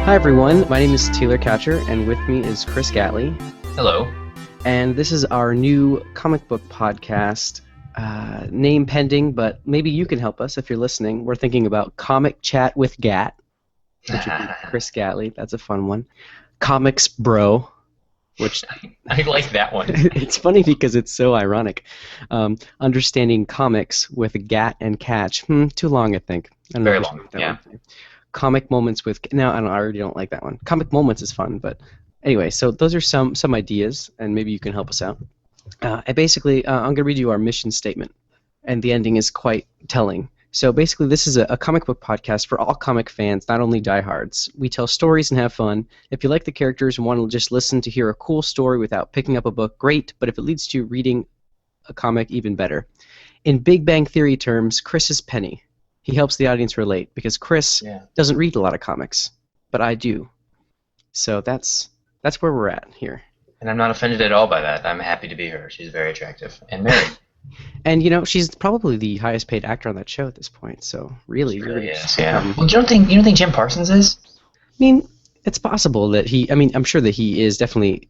Hi everyone, my name is Taylor Coucher, and with me is Chris Gatley. Hello. And this is our new comic book podcast, name pending, but maybe you can help us if you're listening. We're thinking about Comic Chat with Gat, which would be Chris Gatley. That's a fun one. Comics Bro, which... I like that one. It's funny because it's so ironic. Understanding Comics with Gat and Catch. Too long, I think. I don't Very know long, yeah. Comic Moments with... No, I already don't like that one. Comic Moments is fun, but... Anyway, so those are some ideas, and maybe you can help us out. And basically, I'm going to read you our mission statement, and the ending is quite telling. So basically, this is a comic book podcast for all comic fans, not only diehards. We tell stories and have fun. If you like the characters and want to just listen to hear a cool story without picking up a book, great, but if it leads to you reading a comic, even better. In Big Bang Theory terms, Chris is Penny. He helps the audience relate, because Chris doesn't read a lot of comics, but I do. So that's where we're at here. And I'm not offended at all by that. I'm happy to be her. She's very attractive and married. And, you know, she's probably the highest paid actor on that show at this point, so really... She really is, yeah. Well, you don't think Jim Parsons is? I mean, it's possible that I'm sure that he is definitely,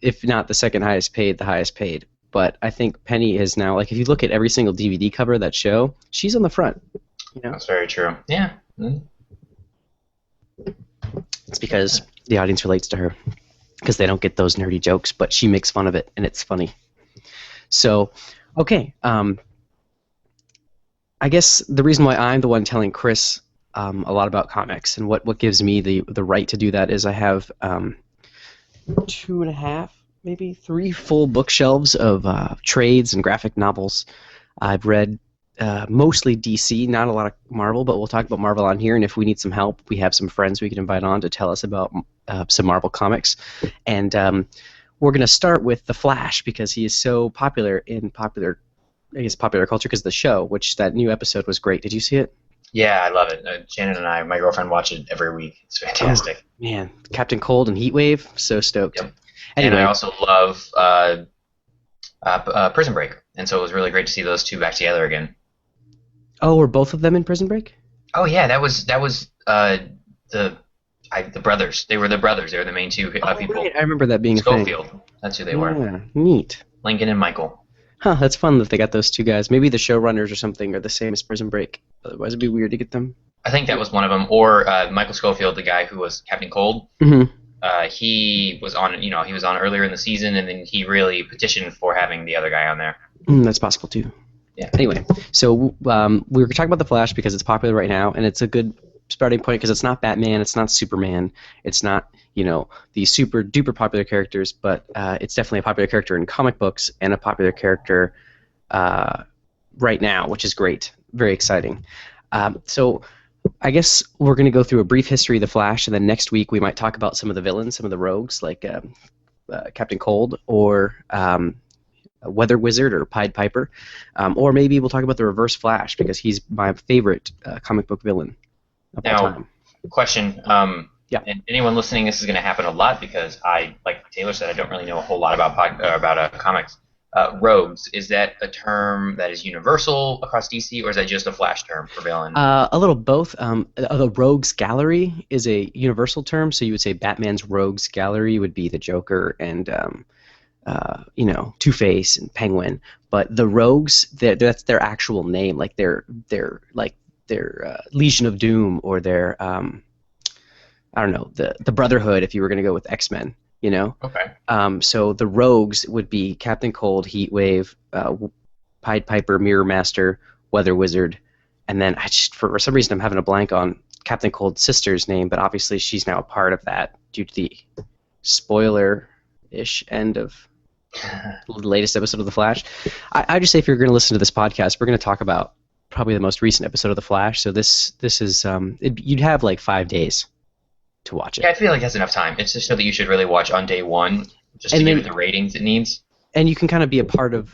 if not the second highest paid, the highest paid. But I think Penny is now, like, if you look at every single DVD cover of that show, she's on the front. You know? That's very true. Yeah. Mm-hmm. It's because the audience relates to her. Because they don't get those nerdy jokes, but she makes fun of it, and it's funny. So, okay. I guess the reason why I'm the one telling Chris a lot about comics, and what gives me the right to do that is I have 2.5, maybe 3 full bookshelves of trades and graphic novels. I've read mostly DC, not a lot of Marvel, but we'll talk about Marvel on here, and if we need some help, we have some friends we can invite on to tell us about some Marvel comics. And we're going to start with The Flash, because he is so popular in popular culture because of the show, which that new episode was great. Did you see it? Yeah, I love it. Shannon and my girlfriend, watch it every week. It's fantastic. Oh, man, Captain Cold and Heatwave, so stoked. Yep. Anyway. And I also love Prison Break, and so it was really great to see those two back together again. Oh, were both of them in Prison Break? Oh yeah, that was the brothers. They were the brothers. They were the main two people. Right. I remember that being Schofield. a thing. That's who they were. Yeah, neat. Lincoln and Michael. Huh, that's fun that they got those two guys. Maybe the showrunners or something are the same as Prison Break. Otherwise, it'd be weird to get them. I think that was one of them. Or Michael Schofield, the guy who was Captain Cold. Mm-hmm. He was on. He was on earlier in the season, and then he really petitioned for having the other guy on there. That's possible too. Yeah. Anyway, so we were talking about The Flash because it's popular right now, and it's a good starting point because it's not Batman, it's not Superman, it's not, the super duper popular characters, but it's definitely a popular character in comic books and a popular character right now, which is great, very exciting. So I guess we're going to go through a brief history of The Flash, and then next week we might talk about some of the villains, some of the rogues, like Captain Cold or Weather Wizard or Pied Piper, or maybe we'll talk about the Reverse Flash because he's my favorite comic book villain of all time. Question. Yeah. And anyone listening, this is going to happen a lot because like Taylor said, I don't really know a whole lot about comics. Rogues, is that a term that is universal across DC, or is that just a Flash term for villain? A little both. The Rogues Gallery is a universal term, so you would say Batman's Rogues Gallery would be the Joker and Two-Face and Penguin, but the Rogues, that's their actual name, like their Legion of Doom or their the Brotherhood if you were going to go with X-Men, Okay. So the Rogues would be Captain Cold, Heatwave, Pied Piper, Mirror Master, Weather Wizard, and then for some reason I'm having a blank on Captain Cold's sister's name, but obviously she's now a part of that due to the spoiler-ish end of the latest episode of The Flash. I just say if you're going to listen to this podcast, we're going to talk about probably the most recent episode of The Flash. So this is you'd have like 5 days to watch it. Yeah, I feel like that's enough time. It's a show that you should really watch on day one, just to give it the ratings it needs. And you can kind of be a part of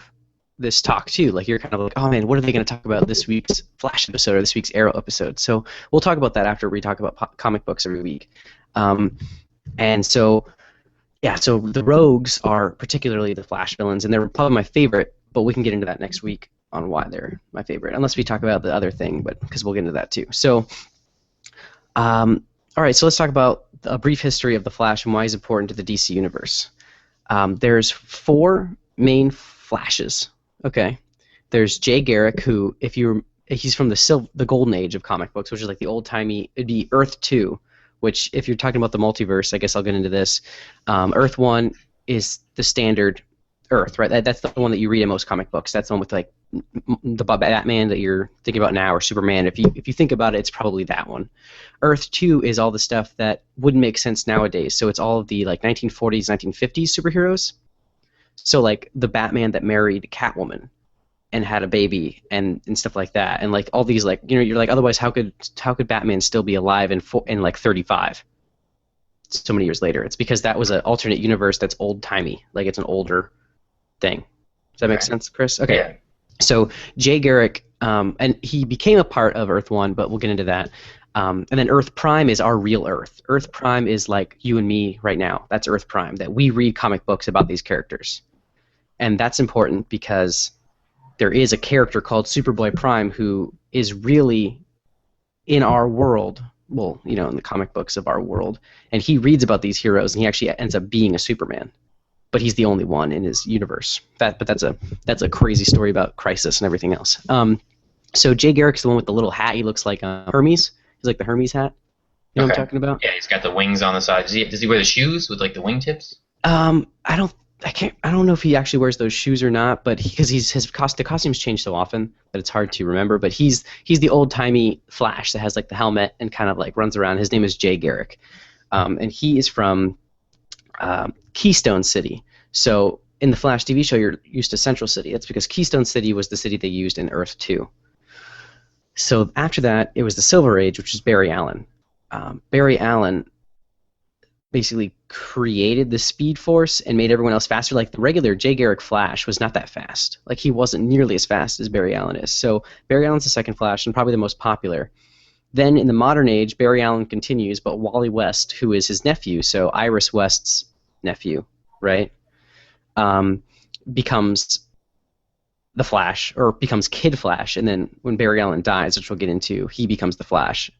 this talk too. Like you're kind of like, oh man, what are they going to talk about this week's Flash episode or this week's Arrow episode? So we'll talk about that after we talk about comic books every week. And so. Yeah, so the Rogues are particularly the Flash villains, and they're probably my favorite, but we can get into that next week on why they're my favorite, unless we talk about the other thing, but because we'll get into that too. So, all right, so let's talk about a brief history of the Flash and why he's important to the DC universe. There's four main Flashes. Okay, there's Jay Garrick, who, he's from the golden age of comic books, which is like the old timey. It'd be Earth 2, which, if you're talking about the multiverse, I guess I'll get into this. Earth 1 is the standard Earth, right? That's the one that you read in most comic books. That's the one with like the Batman that you're thinking about now, or Superman. If you think about it, it's probably that one. Earth 2 is all the stuff that wouldn't make sense nowadays. So it's all of the like 1940s, 1950s superheroes. So like the Batman that married Catwoman and had a baby and stuff like that, and like all these, like, you're like, otherwise how could Batman still be alive in like 35? So many years later. It's because that was an alternate universe that's old timey, like it's an older thing. Does that make sense, Chris? Okay. Yeah. So Jay Garrick, and he became a part of Earth 1, but we'll get into that. And then Earth Prime is our real Earth. Earth Prime is like you and me right now. That's Earth Prime, that we read comic books about these characters. And that's important because there is a character called Superboy Prime who is really in our world, well, in the comic books of our world, and he reads about these heroes, and he actually ends up being a Superman. But he's the only one in his universe. But that's a crazy story about Crisis and everything else. So Jay Garrick's the one with the little hat. He looks like Hermes. He's like the Hermes hat. You know what I'm talking about? Yeah, he's got the wings on the side. Does he wear the shoes with like the wingtips? I don't know if he actually wears those shoes or not, but because the costumes change so often that it's hard to remember. But he's the old timey Flash that has like the helmet and kind of like runs around. His name is Jay Garrick, and he is from Keystone City. So in the Flash TV show, you're used to Central City. That's because Keystone City was the city they used in Earth 2. So after that, it was the Silver Age, which is Barry Allen. Barry Allen basically created the Speed Force and made everyone else faster. Like the regular Jay Garrick Flash was not that fast. Like he wasn't nearly as fast as Barry Allen is. So Barry Allen's the second Flash and probably the most popular. Then in the modern age, Barry Allen continues, but Wally West, who is his nephew, so Iris West's nephew, right, becomes the Flash, or becomes Kid Flash, and then when Barry Allen dies, which we'll get into, he becomes the Flash.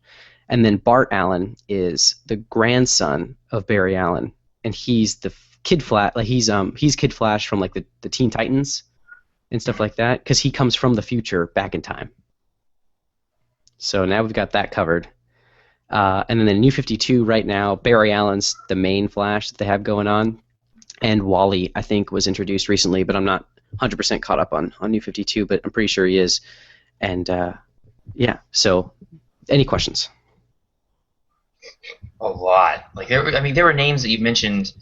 And then Bart Allen is the grandson of Barry Allen, and he's the Kid Flash. Like he's Kid Flash from like the Teen Titans and stuff like that, because he comes from the future back in time. So now we've got that covered. And then the New 52 right now, Barry Allen's the main Flash that they have going on, and Wally, I think, was introduced recently, but I'm not 100% caught up on New 52, but I'm pretty sure he is. And yeah, so any questions? A lot. Like there were names that you mentioned,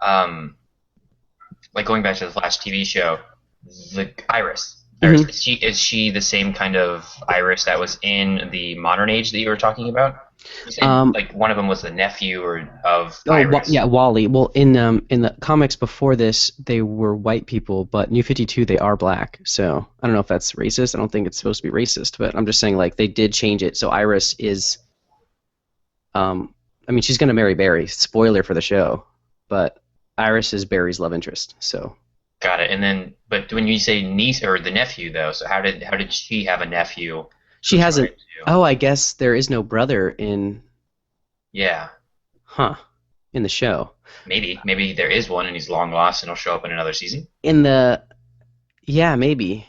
like going back to the Flash TV show, the Iris. Iris, Mm-hmm. is she the same kind of Iris that was in the modern age that you were talking about? You said, like one of them was the nephew of Iris. Yeah, Wally. Well, in the comics before this, they were white people, but New 52 they are black. So I don't know if that's racist. I don't think it's supposed to be racist, but I'm just saying like they did change it. So Iris is, I mean, she's gonna marry Barry. Spoiler for the show, but Iris is Barry's love interest. So. Got it. And then, but when you say niece or the nephew though, so how did she have a nephew? She hasn't. Oh, I guess there is no brother in. Yeah. Huh. In the show. Maybe there is one and he's long lost and he'll show up in another season. Yeah, maybe,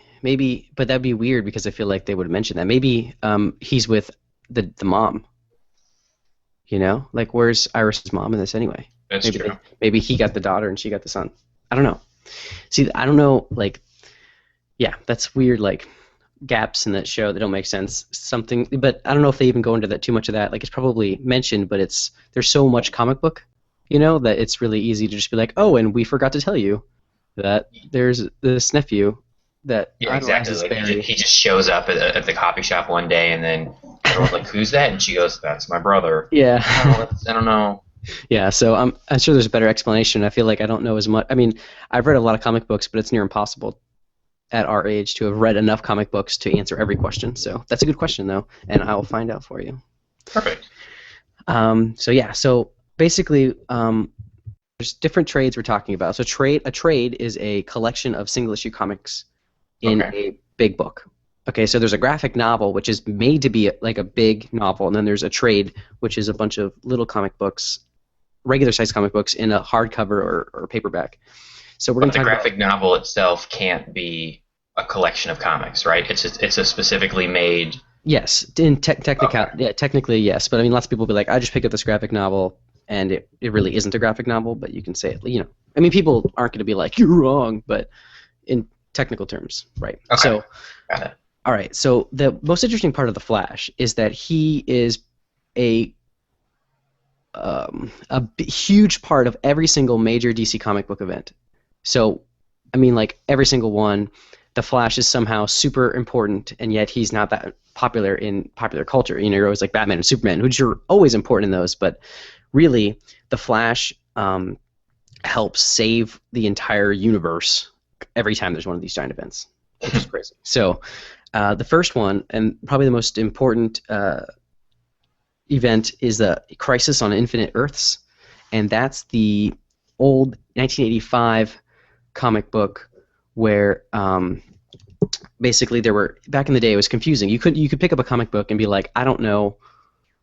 but that'd be weird because I feel like they would mention that. Maybe he's with the mom. Like where's Iris's mom in this anyway? That's true. Maybe he got the daughter and she got the son. I don't know. See, I don't know. Like, yeah, that's weird. Like gaps in that show that don't make sense. But I don't know if they even go into that too much of that. Like it's probably mentioned, but there's so much comic book, that it's really easy to just be like, oh, and we forgot to tell you that there's this nephew that exactly. Like he just shows up at the coffee shop one day, and then everyone's like, "Who's that?" And she goes, "That's my brother." Yeah. I don't know. Yeah, so I'm sure there's a better explanation. I feel like I don't know as much. I mean, I've read a lot of comic books, but it's near impossible at our age to have read enough comic books to answer every question. So that's a good question, though, and I will find out for you. Perfect. So basically, there's different trades we're talking about. So a trade is a collection of single issue comics in a big book. Okay, so there's a graphic novel, which is made to be like a big novel, and then there's a trade, which is a bunch of little comic books regular size comic books in a hardcover or paperback. So we're going But to the talk about. graphic novel itself can't be a collection of comics, right? It's a specifically made. Yes, in Okay. yeah, technically yes, but I mean, lots of people will be like, I just picked up this graphic novel, and it really isn't a graphic novel, but you can say it, you know. I mean, people aren't going to be like, you're wrong, but in technical terms, right? Okay. So, Got it. all right, so the most interesting part of the Flash is that he is a huge part of every single major DC comic book event. So, I mean, like every single one, the Flash is somehow super important, and yet he's not that popular in popular culture. You know, you're always like Batman and Superman, which are always important in those, but really, the Flash helps save the entire universe every time there's one of these giant events, which is crazy. So, the first one, and probably the most important event, is the Crisis on Infinite Earths, and that's the old 1985 comic book where basically there were, back in the day it was confusing. You could pick up a comic book and be like, I don't know,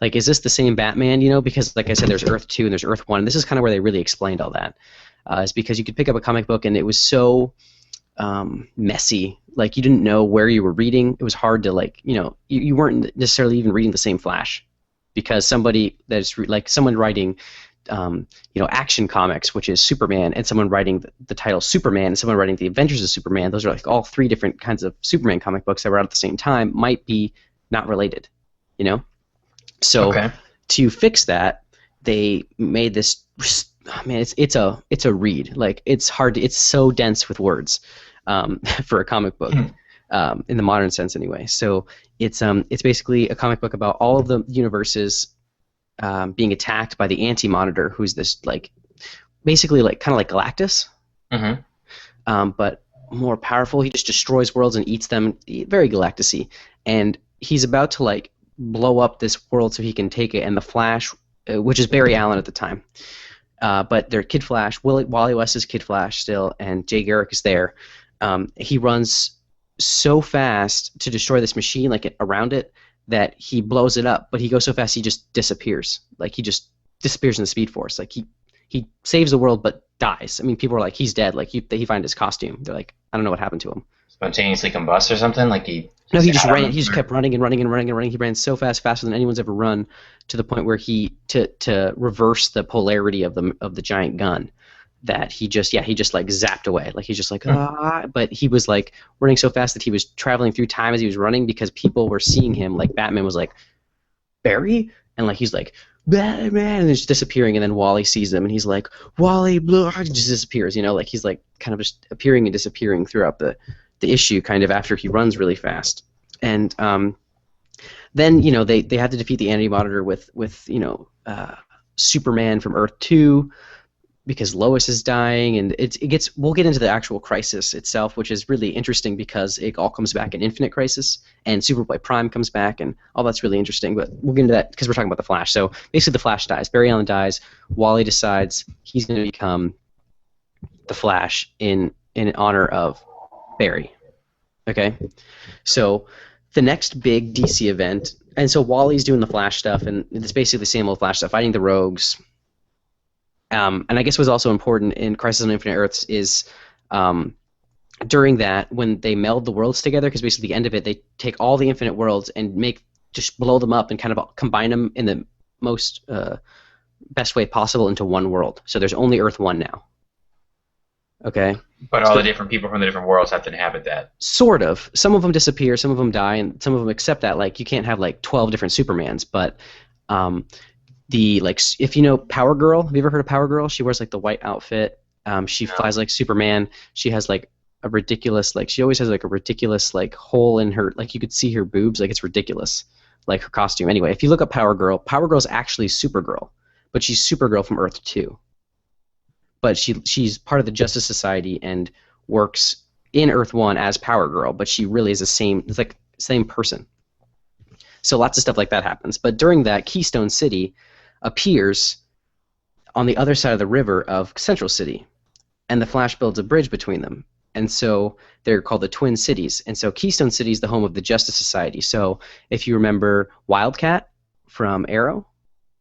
like, is this the same Batman? You know, because like I said, there's Earth 2 and there's Earth 1. And this is kind of where they really explained all that. Is because you could pick up a comic book and it was so messy. Like you didn't know where you were reading. It was hard to, like, you know, you weren't necessarily even reading the same Flash, because somebody that's like someone writing you know, Action Comics, which is Superman, and someone writing the title Superman, and someone writing the Adventures of Superman. Those are like all three different kinds of Superman comic books that were out at the same time. Might be not related, you know. So Okay. to fix that, they made this. Oh, man, it's a read. Like it's hard. It's so dense with words for a comic book. Hmm. In the modern sense, anyway. So it's basically a comic book about all of the universes being attacked by the Anti-Monitor, who's this, like, basically like kind of like Galactus, Mm-hmm. but more powerful. He just destroys worlds and eats them. Very Galactus-y. And he's about to like blow up this world so he can take it. And the Flash, which is Barry Allen at the time, but they're Kid Flash. Wally West is Kid Flash still, and Jay Garrick is there. He runs so fast to destroy this machine, like around it, that he blows it up. But he goes so fast he just disappears. Like he just disappears in the Speed Force. Like he saves the world but dies. I mean, people are like, he's dead. Like he find his costume. They're like, I don't know what happened to him. Spontaneously combust or something? Like No, he's he just ran. Adam? He just kept running and running and running and running. He ran so fast, faster than anyone's ever run, to the point where he to reverse the polarity of the giant gun, that he just like zapped away. Like he's just like, Hmm. ah. But he was like running so fast that he was traveling through time as he was running, because people were seeing him. Like Batman was like, Barry, and like he's like, Batman, and it's disappearing. And then Wally sees him and he's like, Wally, blue, he just disappears. You know, like he's like kind of just appearing and disappearing throughout the issue, kind of after he runs really fast. And then, you know, they had to defeat the Anti-Monitor with you know, Superman from Earth 2, because Lois is dying, and it gets, we'll get into the actual Crisis itself, which is really interesting because it all comes back in Infinite Crisis, and Superboy Prime comes back, and all that's really interesting. But we'll get into that because we're talking about the Flash. So basically, the Flash dies. Barry Allen dies. Wally decides he's going to become the Flash in honor of Barry. Okay, so the next big DC event, and so Wally's doing the Flash stuff, and it's basically the same old Flash stuff, fighting the Rogues. And I guess what's also important in Crisis on Infinite Earths is during that, when they meld the worlds together, because basically the end of it, they take all the Infinite Worlds and just blow them up and kind of combine them in the most best way possible into one world. So there's only Earth 1 now. Okay? But all So the different people from the different worlds have to inhabit that. sort of. Some of them disappear, some of them die, and some of them accept that. Like, you can't have like 12 different Supermans, but if you know Power Girl, have you ever heard of Power Girl? She wears like the white outfit. She No. flies like Superman. She has like a ridiculous, like, she always has like a ridiculous like hole in her, like you could see her boobs, like it's ridiculous, like her costume. Anyway, if you look up Power Girl's actually Supergirl, but she's Supergirl from Earth 2. But she's part of the Justice Society and works in Earth 1 as Power Girl, but she really is it's like same person. So lots of stuff like that happens. But during that, Keystone City appears on the other side of the river of Central City, and the Flash builds a bridge between them. And so they're called the Twin Cities. And so Keystone City is the home of the Justice Society. So if you remember Wildcat from Arrow,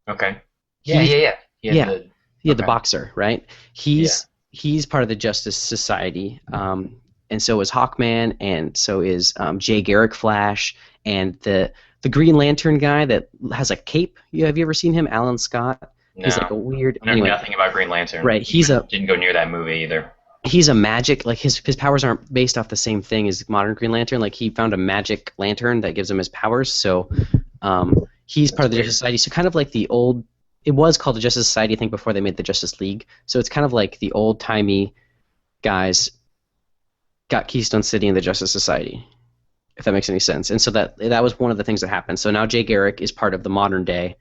Okay. Yeah, he's yeah, yeah. He had yeah, the yeah, the Okay. boxer, right? Yeah. He's part of the Justice Society, and so is Hawkman, and so is Jay Garrick Flash, and the Green Lantern guy that has a cape. Have you ever seen him? Alan Scott. He's like No. a weird. I know Anyway, nothing about Green Lantern. right? Didn't go near that movie either. He's a magic, like his powers aren't based off the same thing as modern Green Lantern. Like he found a magic lantern that gives him his powers. So he's part That's of the Justice weird. Society. So kind of like the old. It was called the Justice Society, I think, before they made the Justice League. So it's kind of like the old timey guys got Keystone City and the Justice Society, if that makes any sense. And so that was one of the things that happened. So now Jay Garrick is part of the modern day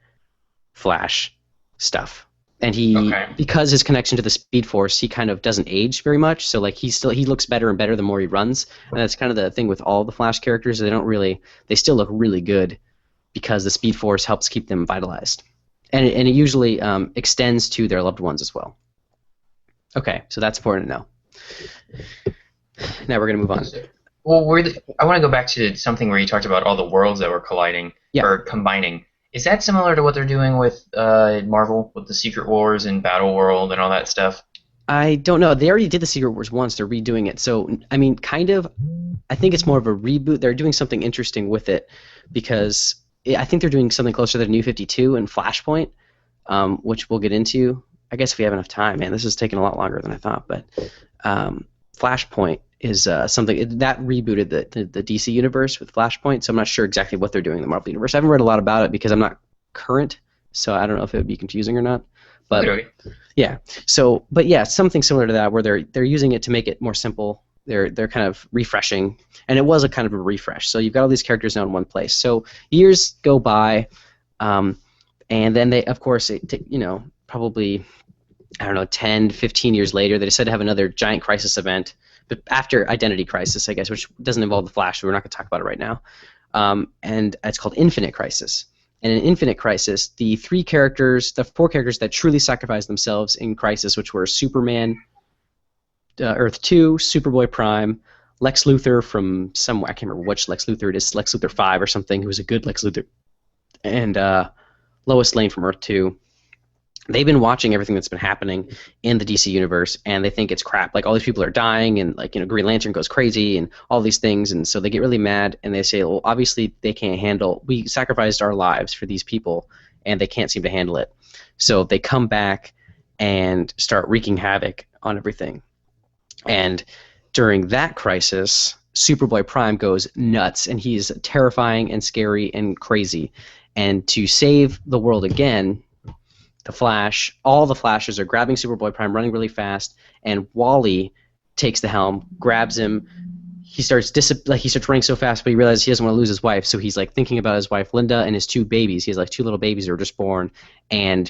Flash stuff. And he, Okay. because his connection to the Speed Force, he kind of doesn't age very much. So like he looks better and better the more he runs. And that's kind of the thing with all the Flash characters. They still look really good because the Speed Force helps keep them vitalized. And it usually extends to their loved ones as well. Okay, so that's important to know. Now we're gonna move on. Well, I want to go back to something where you talked about all the worlds that were colliding Yeah. or combining. Is that similar to what they're doing with Marvel, with the Secret Wars and Battle World and all that stuff? I don't know. They already did the Secret Wars once. They're redoing it. So, I mean, kind of. I think it's more of a reboot. They're doing something interesting with it because I think they're doing something closer to New 52 and Flashpoint, which we'll get into. I guess if we have enough time, man. This is taking a lot longer than I thought. But Flashpoint is something that rebooted the DC universe with Flashpoint. So I'm not sure exactly what they're doing in the Marvel universe. I haven't read a lot about it because I'm not current. So I don't know if it would be confusing or not. But Okay. yeah. So, but yeah, something similar to that, where they're using it to make it more simple. They're kind of refreshing, and it was a kind of a refresh. So you've got all these characters now in one place. So years go by, and then they, of course, probably I don't know, 10, 15 years later, they decided to have another giant crisis event, but after Identity Crisis, I guess, which doesn't involve the Flash, so we're not going to talk about it right now. And it's called Infinite Crisis. And in Infinite Crisis, the four characters that truly sacrificed themselves in Crisis, which were Superman, Earth 2, Superboy Prime, Lex Luthor from somewhere, I can't remember which Lex Luthor it is, Lex Luthor 5 or something, who was a good Lex Luthor, and Lois Lane from Earth 2. They've been watching everything that's been happening in the DC universe, and they think it's crap. Like all these people are dying, and Green Lantern goes crazy, and all these things, and so they get really mad, and they say, well, obviously they can't handle. We sacrificed our lives for these people, and they can't seem to handle it. So they come back and start wreaking havoc on everything. And during that crisis, Superboy Prime goes nuts, and he's terrifying and scary and crazy. And to save the world again, the Flash, all the Flashes are grabbing Superboy Prime, running really fast, and Wally takes the helm, grabs him. He starts running so fast, but he realizes he doesn't want to lose his wife, so he's like thinking about his wife Linda and his two babies. He has like two little babies that were just born, and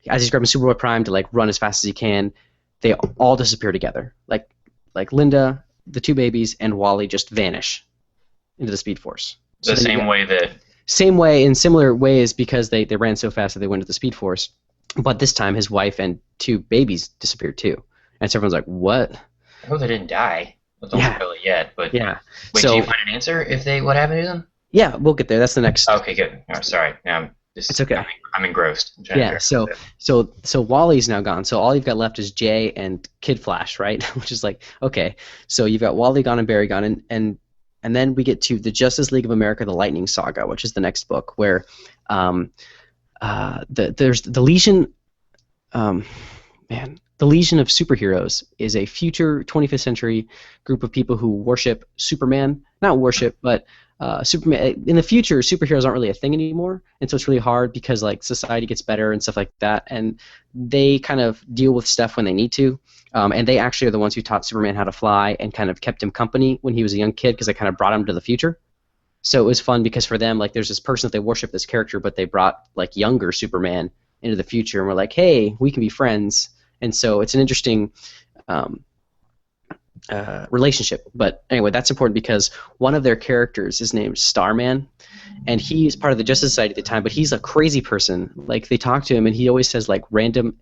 as he's grabbing Superboy Prime to like run as fast as he can, they all disappear together. Like Linda, the two babies, and Wally just vanish into the Speed Force. So The same way that. same way in similar ways because they ran so fast that they went to the Speed Force. But this time his wife and two babies disappeared too. And so everyone's like, what? I hope they didn't die. Well, don't Yeah. spoil it yet, but Yeah. wait, So do you find an answer if what happened to them? yeah, we'll get there. That's the next. Okay, good. Oh, sorry. Now It's okay. I'm engrossed. I'm trying to Yeah, figure out so Wally's now gone. So all you've got left is Jay and Kid Flash, right? Which is like, okay. So you've got Wally gone and Barry gone, and then we get to the Justice League of America: The Lightning Saga, which is the next book, where there's the Legion. The Legion of Superheroes is a future 25th century group of people who worship Superman. Not worship, but Superman. In the future, superheroes aren't really a thing anymore, and so it's really hard because like society gets better and stuff like that, and they kind of deal with stuff when they need to. And they actually are the ones who taught Superman how to fly and kind of kept him company when he was a young kid because they kind of brought him to the future. So it was fun because for them, like, there's this person that they worship this character, but they brought like younger Superman into the future, and we're like, hey, we can be friends. And so it's an interesting relationship. But anyway, that's important because one of their characters is named Starman, and he's part of the Justice Society at the time, but he's a crazy person. Like, they talk to him, and he always says like random.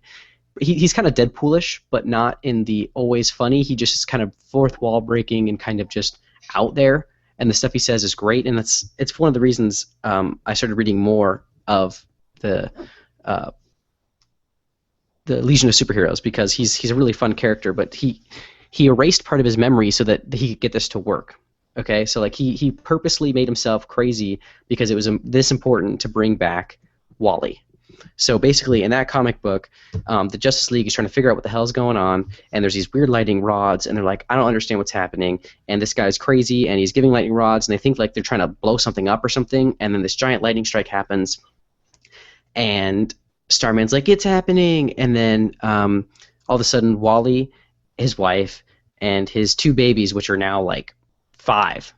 He's kind of Deadpoolish, but not in the always funny. He just is kind of fourth wall breaking and kind of just out there. And the stuff he says is great, and it's one of the reasons I started reading more of the the Legion of Superheroes because he's a really fun character, but he erased part of his memory so that he could get this to work. Okay, so like he purposely made himself crazy because it was this important to bring back Wally. So basically, in that comic book, the Justice League is trying to figure out what the hell's going on, and there's these weird lightning rods, and they're like, I don't understand what's happening, and this guy's crazy, and he's giving lightning rods, and they think like they're trying to blow something up or something, and then this giant lightning strike happens, and Starman's like, it's happening, and then all of a sudden, Wally, his wife, and his two babies, which are now like 5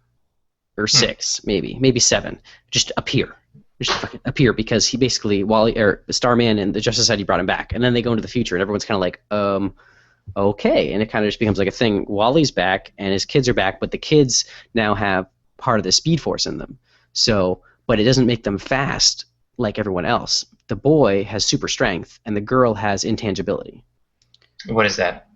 or 6, maybe 7, just appear. Just fucking appear because he basically Wally or Starman and the Justice Society brought him back, and then they go into the future, and everyone's kind of like, okay, and it kind of just becomes like a thing. Wally's back, and his kids are back, but the kids now have part of the Speed Force in them. So, but it doesn't make them fast like everyone else. The boy has super strength, and the girl has intangibility. What is that?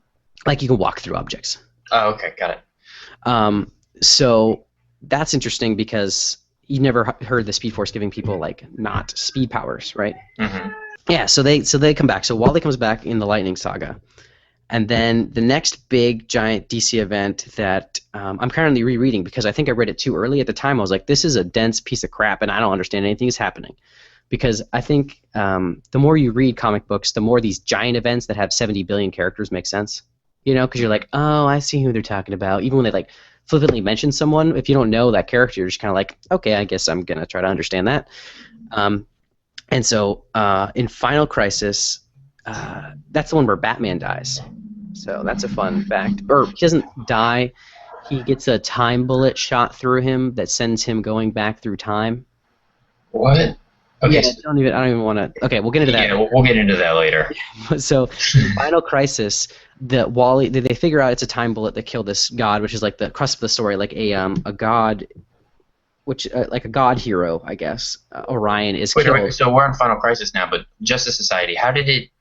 Like you can walk through objects. Oh, okay, got it. So that's interesting because you never heard the Speed Force giving people like not speed powers, right? Mm-hmm. Yeah, so they come back. So Wally comes back in the Lightning Saga, and then the next big giant DC event that I'm currently rereading because I think I read it too early at the time. I was like, this is a dense piece of crap, and I don't understand anything is happening. Because I think the more you read comic books, the more these giant events that have 70 billion characters make sense. You know, because you're like, oh, I see who they're talking about. Even when they like flippantly mention someone, if you don't know that character, you're just kind of like, okay, I guess I'm gonna try to understand that. And so in Final Crisis, that's the one where Batman dies. So that's a fun fact. Or he doesn't die. He gets a time bullet shot through him that sends him going back through time. What? Okay. Yeah, I don't even want to. Okay, we'll get into that. Yeah, we'll get into that later. So, in Final Crisis, Wally they figure out it's a time bullet that killed this god, which is like the crux of the story, like a god, which like a god hero, I guess. Orion is killed. Wait, so we're on Final Crisis now, but Justice Society. How did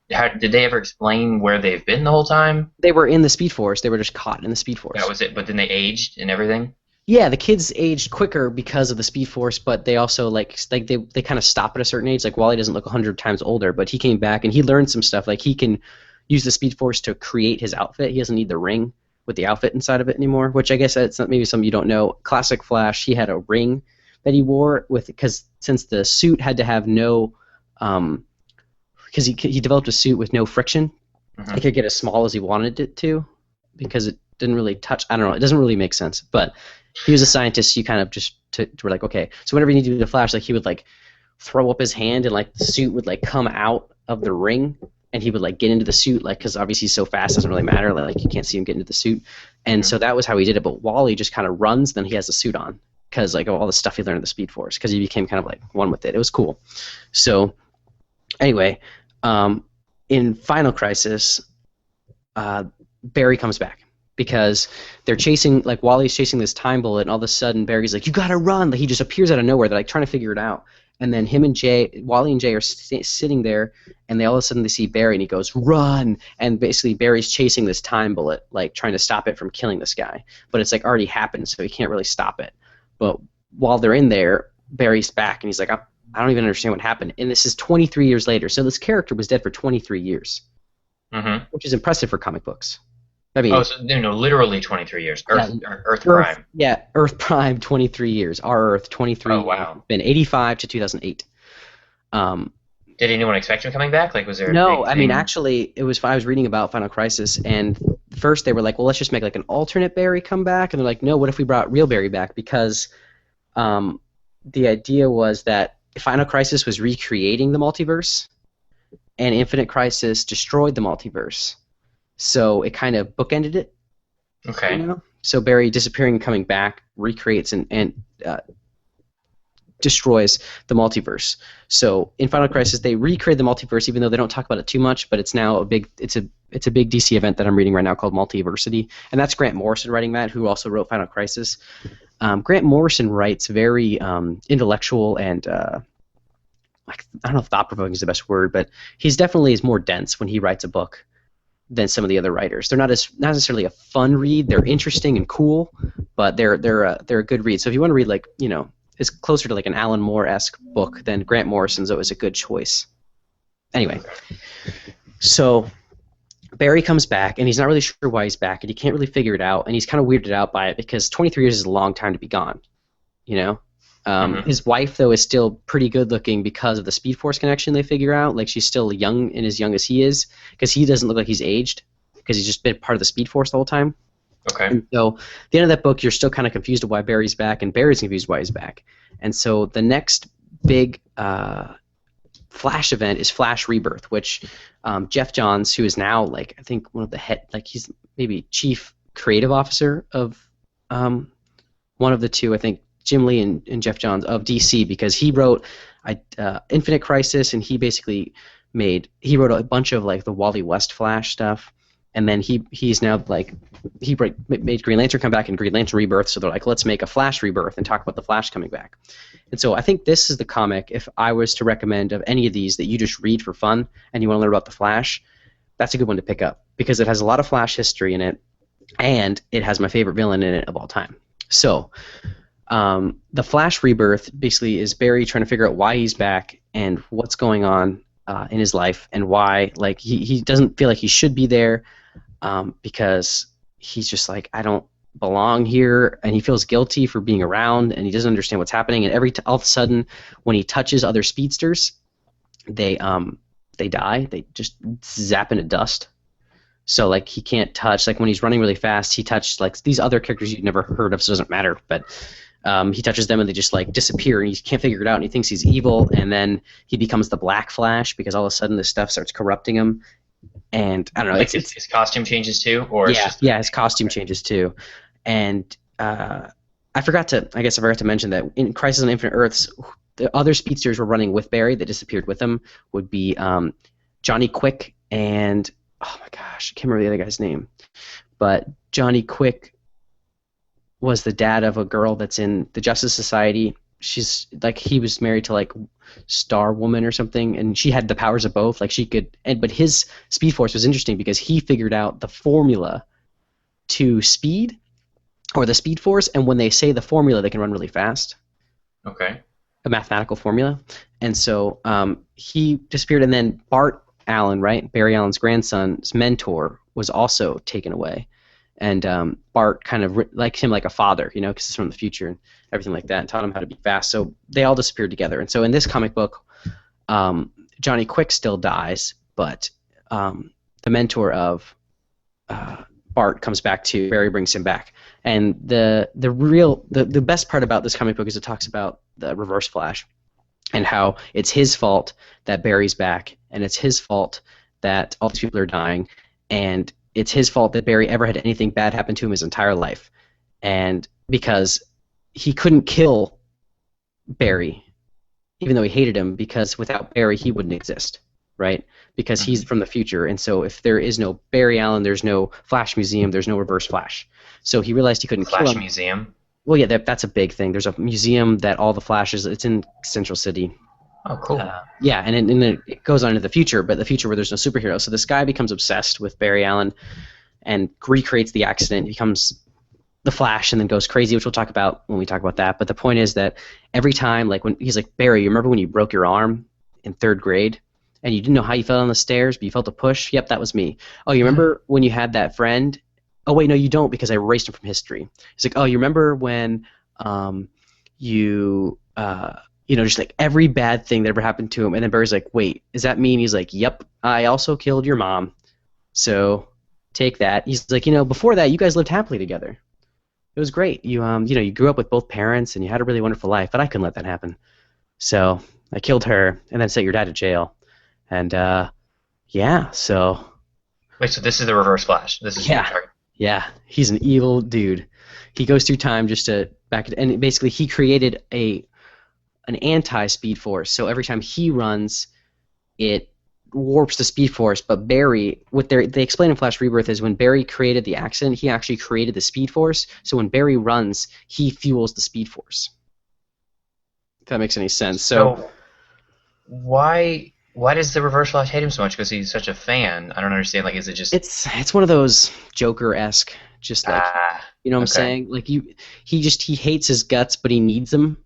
they ever explain where they've been the whole time? They were in the Speed Force. They were just caught in the Speed Force. That was it. But then they aged and everything. Yeah, the kids aged quicker because of the Speed Force, but they also they kind of stop at a certain age. Like Wally doesn't look 100 times older, but he came back and he learned some stuff. Like he can use the Speed Force to create his outfit. He doesn't need the ring with the outfit inside of it anymore, which I guess that's maybe something you don't know. Classic Flash, he had a ring that he wore because since the suit had to have no because he developed a suit with no friction. Mm-hmm. He could get as small as he wanted it to because it didn't really touch. I don't know. It doesn't really make sense, but he was a scientist. You kind of just were like, okay. So whenever he needed to do the Flash, like he would like throw up his hand and like the suit would like come out of the ring and he would like get into the suit, like because obviously he's so fast, it doesn't really matter. Like you can't see him get into the suit, and so that was how he did it. But Wally just kind of runs, then he has the suit on because like all the stuff he learned in the Speed Force, because he became kind of like one with it. It was cool. So anyway, in Final Crisis, Barry comes back. Because they're chasing, like Wally's chasing this time bullet, and all of a sudden Barry's like, "You gotta run!" Like he just appears out of nowhere. They're like trying to figure it out, and then him and Wally and Jay are sitting there, and all of a sudden they see Barry, and he goes, "Run!" And basically Barry's chasing this time bullet, like trying to stop it from killing this guy, but it's like already happened, so he can't really stop it. But while they're in there, Barry's back, and he's like, "I don't even understand what happened." And this is 23 years later, so this character was dead for 23 years, which is impressive for comic books. I mean, so, literally 23 years. Earth Prime. Yeah, Earth Prime, 23 years. Our Earth, 23. Oh, wow. Been 85 to 2008. Did anyone expect him coming back? Like, was there? No, I mean, actually, I was reading about Final Crisis, and first they were like, well, let's just make like an alternate Barry come back, and they're like, no, what if we brought real Barry back? Because the idea was that Final Crisis was recreating the multiverse, and Infinite Crisis destroyed the multiverse. So it kind of bookended it. Okay. You know? So Barry disappearing and coming back recreates and destroys the multiverse. So in Final Crisis, they recreate the multiverse, even though they don't talk about it too much. But it's now a big DC event that I'm reading right now called Multiversity, and that's Grant Morrison writing that, who also wrote Final Crisis. Grant Morrison writes very intellectual and I don't know if thought-provoking is the best word, but he's definitely is more dense when he writes a book than some of the other writers. They're not necessarily a fun read. They're interesting and cool, but they're a good read. So if you want to read it's closer to like an Alan Moore-esque book, then Grant Morrison's always a good choice. Anyway, So Barry comes back, and he's not really sure why he's back, and he can't really figure it out, and he's kind of weirded out by it because 23 years is a long time to be gone, you know? Hmm. His wife, though, is still pretty good looking because of the Speed Force connection they figure out. Like, she's still young and as young as he is because he doesn't look like he's aged because he's just been part of the Speed Force the whole time. Okay. And so, at the end of that book, you're still kind of confused of why Barry's back, and Barry's confused why he's back. And so, the next big Flash event is Flash Rebirth, which Jeff Johns, who is now like I think one of the head, like he's maybe chief creative officer of one of the two, I think Jim Lee and Jeff Johns of DC, because he wrote Infinite Crisis, and he wrote a bunch of like the Wally West Flash stuff, and then he's now like made Green Lantern come back and Green Lantern Rebirth, so they're like, let's make a Flash Rebirth and talk about the Flash coming back. And so I think this is the comic, if I was to recommend of any of these that you just read for fun and you want to learn about the Flash, that's a good one to pick up because it has a lot of Flash history in it, and it has my favorite villain in it of all time. So the Flash Rebirth basically is Barry trying to figure out why he's back and what's going on in his life, and why like he doesn't feel like he should be there, because he's just like, I don't belong here, and he feels guilty for being around, and he doesn't understand what's happening. And all of a sudden, when he touches other speedsters, they die. They just zap into dust. So like he can't touch, like when he's running really fast, he touched like these other characters you've never heard of, so it doesn't matter. But he touches them and they just like disappear, and he can't figure it out, and he thinks he's evil, and then he becomes the Black Flash because all of a sudden this stuff starts corrupting him. And I don't know, Like it's his costume changes too, or it's yeah, just yeah, his costume changes too. And I guess I forgot to mention that in Crisis on Infinite Earths, the other speedsters were running with Barry that disappeared with him would be Johnny Quick and oh my gosh, I can't remember the other guy's name, but Johnny Quick was the dad of a girl that's in the Justice Society. She's like he was married to like Star Woman or something, and she had the powers of both. Like she could, but his Speed Force was interesting because he figured out the formula to speed or the Speed Force, and when they say the formula, they can run really fast. okay. A mathematical formula, and so he disappeared, and then Bart Allen, right, Barry Allen's grandson's mentor, was also taken away, and Bart kind of liked him like a father, you know, because he's from the future and everything like that, and taught him how to be fast. So they all disappeared together, and so in this comic book, Johnny Quick still dies, but the mentor of Bart comes back to Barry, brings him back. And the best part about this comic book is it talks about the Reverse Flash and how it's his fault that Barry's back, and it's his fault that all these people are dying, and it's his fault that Barry ever had anything bad happen to him his entire life. And because he couldn't kill Barry, even though he hated him, because without Barry he wouldn't exist, right? Because he's Hmm. from the future, and so if there is no Barry Allen, there's no Flash Museum, there's no Reverse Flash. So he realized he couldn't kill Flash him. Museum. Well, yeah, that's a big thing. There's a museum that all the Flashes. It's in Central City. Oh, cool. Yeah, and then it goes on into the future, but the future where there's no superhero. So this guy becomes obsessed with Barry Allen and recreates the accident. He becomes the Flash and then goes crazy, which we'll talk about when we talk about that. But the point is that every time, like when he's like, Barry, you remember when you broke your arm in third grade and you didn't know how you fell down the stairs, but you felt a push? Yep, that was me. Oh, you remember when you had that friend? Oh, wait, no, you don't because I erased him from history. He's like, oh, you remember when you, just like every bad thing that ever happened to him. And then Barry's like, wait, is that me? And he's like, yep, I also killed your mom. So take that. He's like, before that, you guys lived happily together. It was great. You grew up with both parents and you had a really wonderful life, but I couldn't let that happen. So I killed her and then sent your dad to jail. And yeah, so Wait, so this is the Reverse Flash. This is who you're yeah, talking. yeah, he's an evil dude. He goes through time just to and basically he created an anti-Speed Force. So every time he runs, it warps the Speed Force. But Barry, what they explain in Flash Rebirth is when Barry created the accident, he actually created the Speed Force. So when Barry runs, he fuels the Speed Force. If that makes any sense. So So why does the Reverse Flash hate him so much? Because he's such a fan. I don't understand. Like, is it just it's one of those Joker-esque, just like ah? you know what I'm Okay. saying? Like he hates his guts, but he needs them.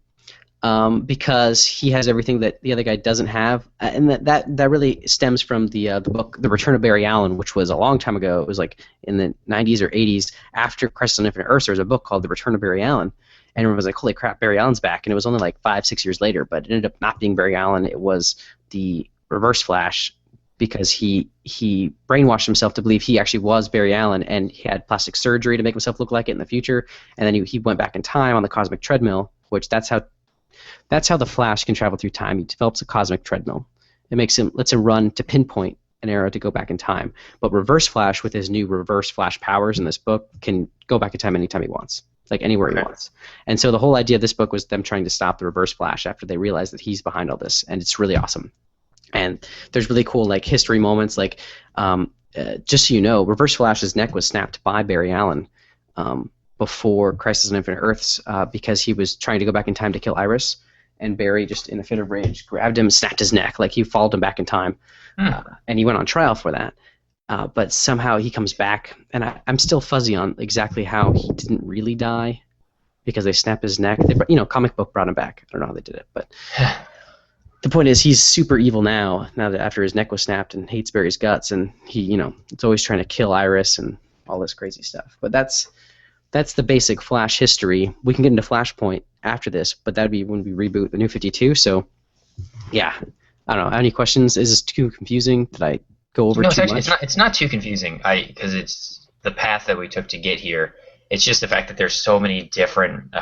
because he has everything that the other guy doesn't have, and that really stems from the book The Return of Barry Allen, which was a long time ago. It was like in the 90s or 80s after Crisis on Infinite Earths. There was a book called The Return of Barry Allen, and everyone was like, "Holy crap, Barry Allen's back!" And it was only like 5-6 years later, but it ended up not being Barry Allen. It was the Reverse Flash because he brainwashed himself to believe he actually was Barry Allen, and he had plastic surgery to make himself look like it in the future, and then he went back in time on the cosmic treadmill, which that's how the Flash can travel through time. He develops a cosmic treadmill. It lets him run to pinpoint an arrow to go back in time. But Reverse Flash, with his new Reverse Flash powers in this book, can go back in time anytime he wants, like anywhere he wants. And so the whole idea of this book was them trying to stop the Reverse Flash after they realized that he's behind all this, and it's really awesome. And there's really cool like history moments, like just so you know, Reverse Flash's neck was snapped by Barry Allen before Crisis on Infinite Earths because he was trying to go back in time to kill Iris. And Barry, just in a fit of rage, grabbed him and snapped his neck, like he followed him back in time. And he went on trial for that. But somehow he comes back, and I'm still fuzzy on exactly how he didn't really die, because they snapped his neck. Comic book brought him back. I don't know how they did it, but the point is he's super evil now that after his neck was snapped, and hates Barry's guts, and he, it's always trying to kill Iris and all this crazy stuff. But that's the basic Flash history. We can get into Flashpoint after this, but that would be when we reboot the New 52. So, yeah, I don't know. Any questions? Is this too confusing? Did I go over too much? It's not too confusing. Because it's the path that we took to get here. It's just the fact that there's so many different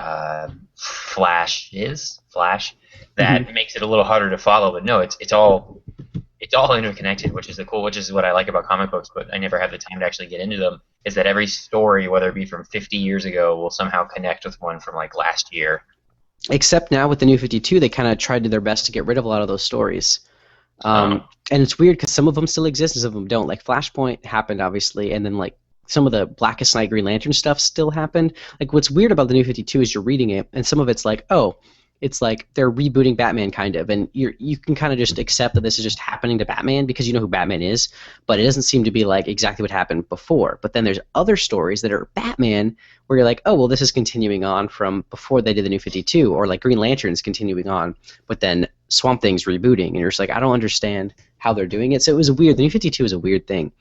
Flash that makes it a little harder to follow. But no, it's all interconnected, which is what I like about comic books, but I never had the time to actually get into them, is that every story, whether it be from 50 years ago, will somehow connect with one from like last year. Except now with the New 52, they kind of tried their best to get rid of a lot of those stories. And it's weird because some of them still exist and some of them don't. Like Flashpoint happened, obviously, and then like some of the Blackest Night Green Lantern stuff still happened. Like what's weird about the New 52 is you're reading it, and some of it's like, oh, it's like they're rebooting Batman kind of, and you can kind of just accept that this is just happening to Batman because you know who Batman is, but it doesn't seem to be like exactly what happened before. But then there's other stories that are Batman where you're like, oh, well, this is continuing on from before they did the New 52, or like Green Lantern's continuing on, but then Swamp Thing's rebooting, and you're just like, I don't understand how they're doing it. So it was weird. The New 52 is a weird thing.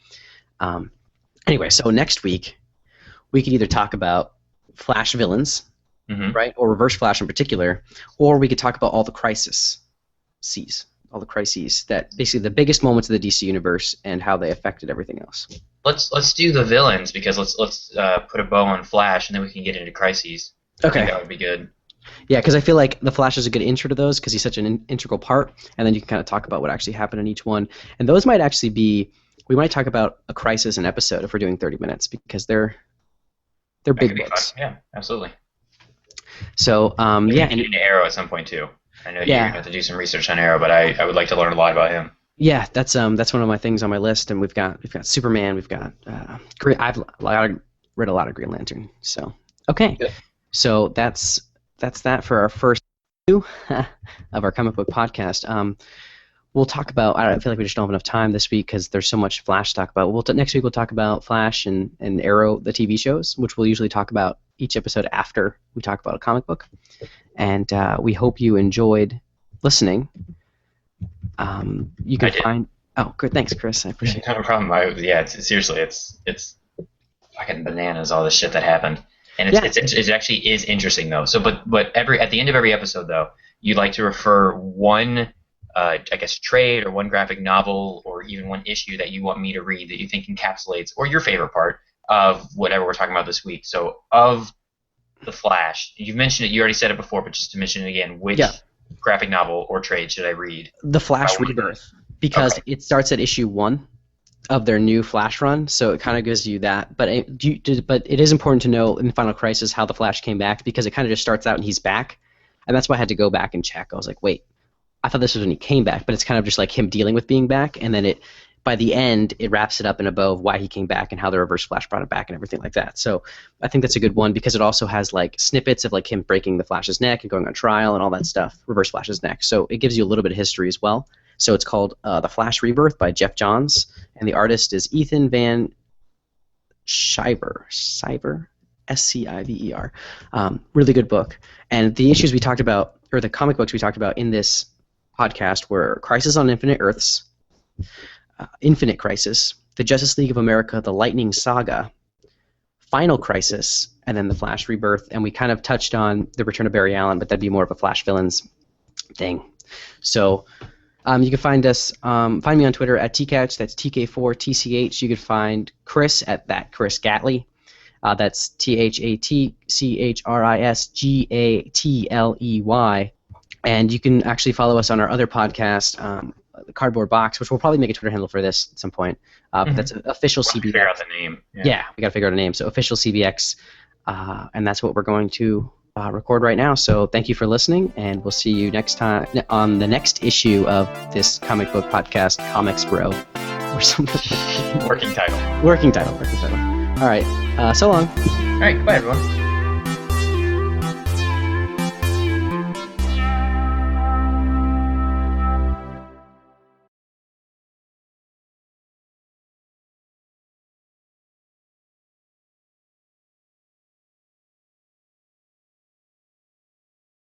Anyway, so next week we could either talk about Flash villains, right, or Reverse Flash in particular, or we could talk about all the crises that basically the biggest moments of the DC universe and how they affected everything else. Let's do the villains, because let's put a bow on Flash, and then we can get into crises. Okay, I think that would be good. Yeah, because I feel like the Flash is a good intro to those because he's such an integral part, and then you can kind of talk about what actually happened in each one. And those might actually be, we might talk about a crisis an episode if we're doing 30 minutes because they're big books. Yeah, absolutely. So We yeah, can get into Arrow at some point too. I know you're Yeah. gonna have to do some research on Arrow, but I would like to learn a lot about him. yeah, that's one of my things on my list, and we've got Superman, we've got I've read a lot of Green Lantern. So okay, Good. so that's that for our first two of our comic book podcast. We'll talk about. I feel like we just don't have enough time this week because there's so much Flash to talk about. Next week we'll talk about Flash and Arrow, the TV shows, which we'll usually talk about each episode after we talk about a comic book. And we hope you enjoyed listening. You can find. Oh, good. Thanks, Chris. I appreciate it. No problem. Seriously, it's fucking bananas, all this shit that happened, and it actually is interesting though. So, but at the end of every episode though, you'd like to refer one. I guess trade or one graphic novel or even one issue that you want me to read that you think encapsulates, or your favorite part of whatever we're talking about this week. So of the Flash, you've mentioned it, you already said it before, but just to mention it again, which graphic novel or trade should I read? The Flash Rebirth, because it starts at issue 1 of their new Flash run, so it kind of gives you that. But it is important to know in Final Crisis how the Flash came back, because it kind of just starts out and he's back, and that's why I had to go back and check. I was like, wait, I thought this was when he came back, but it's kind of just like him dealing with being back, and then by the end, it wraps it up in a bow of why he came back and how the Reverse Flash brought it back and everything like that. So I think that's a good one because it also has like snippets of like him breaking the Flash's neck and going on trial and all that stuff, Reverse Flash's neck. So it gives you a little bit of history as well. So it's called The Flash Rebirth by Jeff Johns, and the artist is Ethan Van Sciver. Sciver. Really good book. And the issues we talked about, or the comic books we talked about in this podcast, were Crisis on Infinite Earths, Infinite Crisis, the Justice League of America, the Lightning Saga, Final Crisis, and then the Flash Rebirth. And we kind of touched on the Return of Barry Allen, but that'd be more of a Flash Villains thing. So you can find me on Twitter at TCouch, that's TK4TCH. You can find Chris at that Chris Gatley. That's ThatChriSgatley. And you can actually follow us on our other podcast, the Cardboard Box, which we'll probably make a Twitter handle for this at some point. But that's official CBX. Figure out the name. Yeah, we got to figure out a name. So official CBX, and that's what we're going to record right now. So thank you for listening, and we'll see you next time on the next issue of this comic book podcast, Comics Bro, or something. Working title. Working title. All right. So long. All right. Goodbye, everyone.